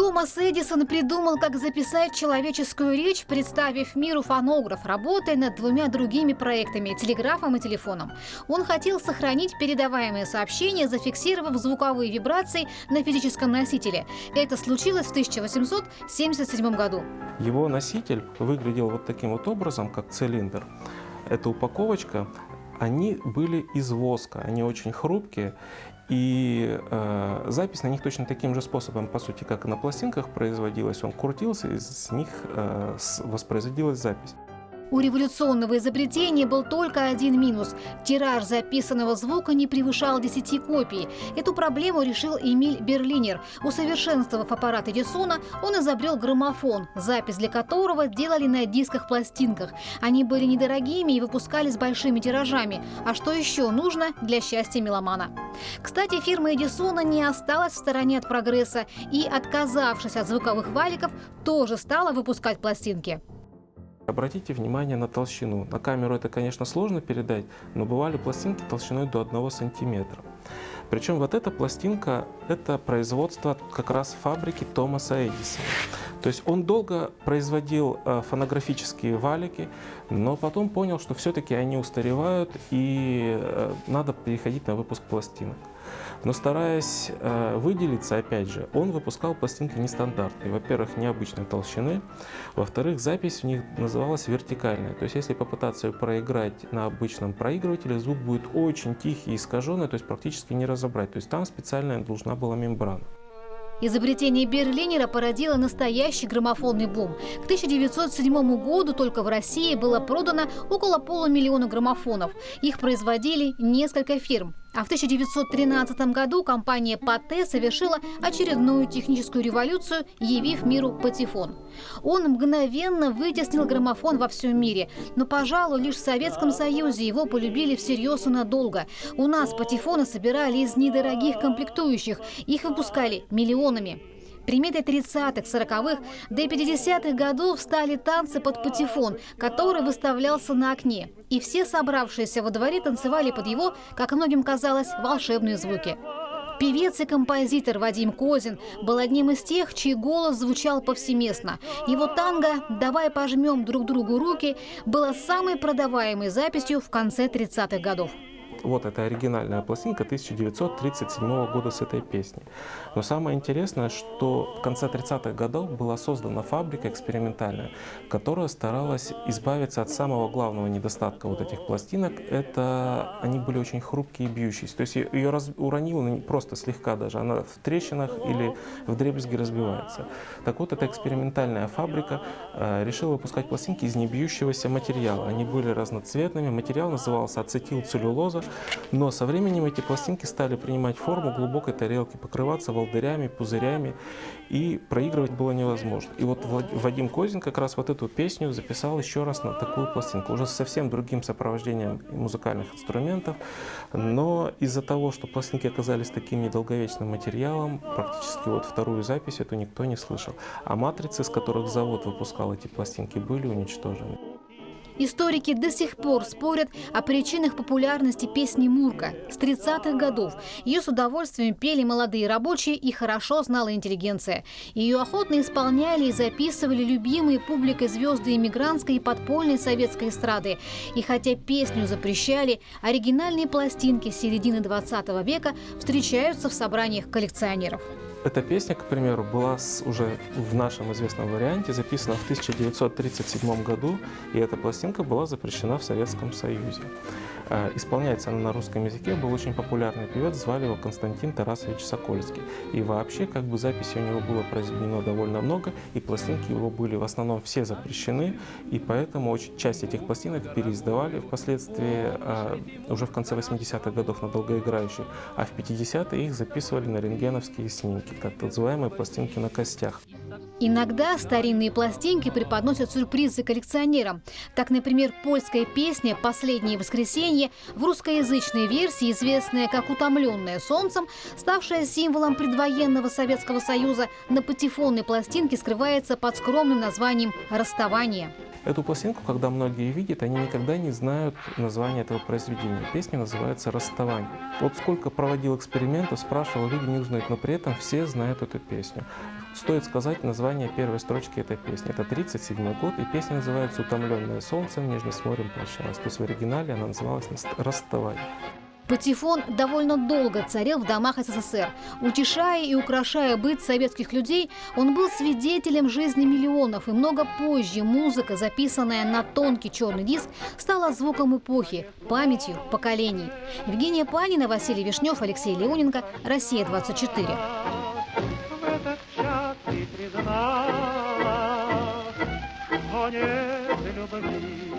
Томас Эдисон придумал, как записать человеческую речь, представив миру фонограф, работая над двумя другими проектами – телеграфом и телефоном. Он хотел сохранить передаваемые сообщения, зафиксировав звуковые вибрации на физическом носителе. Это случилось в 1877 году. Его носитель выглядел вот таким вот образом, как цилиндр. Эта упаковочка, они были из воска, они очень хрупкие. И запись на них точно таким же способом, по сути, как и на пластинках производилась. Он крутился, и с них воспроизводилась запись. У революционного изобретения был только один минус – тираж записанного звука не превышал 10 копий. Эту проблему решил Эмиль Берлинер. Усовершенствовав аппарат Эдисона, он изобрел граммофон, запись для которого делали на дисках-пластинках. Они были недорогими и выпускались большими тиражами. А что еще нужно для счастья меломана? Кстати, фирма Эдисона не осталась в стороне от прогресса и, отказавшись от звуковых валиков, тоже стала выпускать пластинки. Обратите внимание на толщину. На камеру это, конечно, сложно передать, но бывали пластинки толщиной до 1 сантиметра. Причем вот эта пластинка – это производство как раз фабрики Томаса Эдисона. То есть он долго производил фонографические валики, но потом понял, что все-таки они устаревают и надо переходить на выпуск пластинок. Но стараясь выделиться, опять же, он выпускал пластинки нестандартные. Во-первых, необычной толщины. Во-вторых, запись в них называлась вертикальная. То есть если попытаться ее проиграть на обычном проигрывателе, звук будет очень тихий и искаженный, то есть практически не разобрать. То есть там специальная должна была мембрана. Изобретение Берлинера породило настоящий граммофонный бум. К 1907 году только в России было продано около 500 000 граммофонов. Их производили несколько фирм. А в 1913 году компания Патте совершила очередную техническую революцию, явив миру патефон. Он мгновенно вытеснил граммофон во всем мире. Но, пожалуй, лишь в Советском Союзе его полюбили всерьез и надолго. У нас патефоны собирали из недорогих комплектующих. Их выпускали миллионами. Приметой 30-х, 40-х, до 50-х годов стали танцы под патефон, который выставлялся на окне. И все собравшиеся во дворе танцевали под его, как многим казалось, волшебные звуки. Певец и композитор Вадим Козин был одним из тех, чей голос звучал повсеместно. Его танго «Давай пожмем друг другу руки» было самой продаваемой записью в конце 30-х годов. Вот это оригинальная пластинка 1937 года с этой песней. Но самое интересное, что в конце 30-х годов была создана фабрика экспериментальная, которая старалась избавиться от самого главного недостатка вот этих пластинок. Это они были очень хрупкие и бьющиеся. То есть ее уронило не просто слегка даже, она в трещинах или в дребезги разбивается. Так вот, эта экспериментальная фабрика решила выпускать пластинки из небьющегося материала. Они были разноцветными, материал назывался ацетилцеллюлоза. Но со временем эти пластинки стали принимать форму глубокой тарелки, покрываться волдырями, пузырями, и проигрывать было невозможно. И вот Вадим Козин как раз вот эту песню записал еще раз на такую пластинку, уже с совсем другим сопровождением музыкальных инструментов. Но из-за того, что пластинки оказались таким недолговечным материалом, практически вот вторую запись эту никто не слышал. А матрицы, с которых завод выпускал эти пластинки, были уничтожены. Историки до сих пор спорят о причинах популярности песни «Мурка» с 30-х годов. Ее с удовольствием пели молодые рабочие и хорошо знала интеллигенция. Ее охотно исполняли и записывали любимые публикой звезды эмигрантской и подпольной советской эстрады. И хотя песню запрещали, оригинальные пластинки с середины 20 века встречаются в собраниях коллекционеров. Эта песня, к примеру, была уже в нашем известном варианте записана в 1937 году, и эта пластинка была запрещена в Советском Союзе. Исполняется она на русском языке, был очень популярный певец, звали его Константин Тарасович Сокольский. И вообще, записей у него было произведено довольно много, и пластинки его были в основном все запрещены, и поэтому часть этих пластинок переиздавали впоследствии уже в конце 80-х годов на долгоиграющих, а в 50-е их записывали на рентгеновские снимки, так называемые пластинки на костях. Иногда старинные пластинки преподносят сюрпризы коллекционерам. Так, например, польская песня «Последнее воскресенье» в русскоязычной версии, известная как «Утомленная солнцем», ставшая символом предвоенного Советского Союза, на патефонной пластинке скрывается под скромным названием «Расставание». Эту пластинку, когда многие видят, они никогда не знают название этого произведения. Песня называется «Расставание». Вот сколько проводил экспериментов, спрашивал, люди не узнают, но при этом все знают эту песню. Стоит сказать название первой строчки этой песни. Это 1937 год, и песня называется «Утомленное солнцем, нежно с морем прощалась». То есть в оригинале она называлась «Расставание». Патефон довольно долго царил в домах СССР. Утешая и украшая быт советских людей, он был свидетелем жизни миллионов, и много позже музыка, записанная на тонкий черный диск, стала звуком эпохи, памятью поколений. Евгения Панина, Василий Вишнев, Алексей Леоненко, Россия-24. В этот час ты призналась, что нет любви.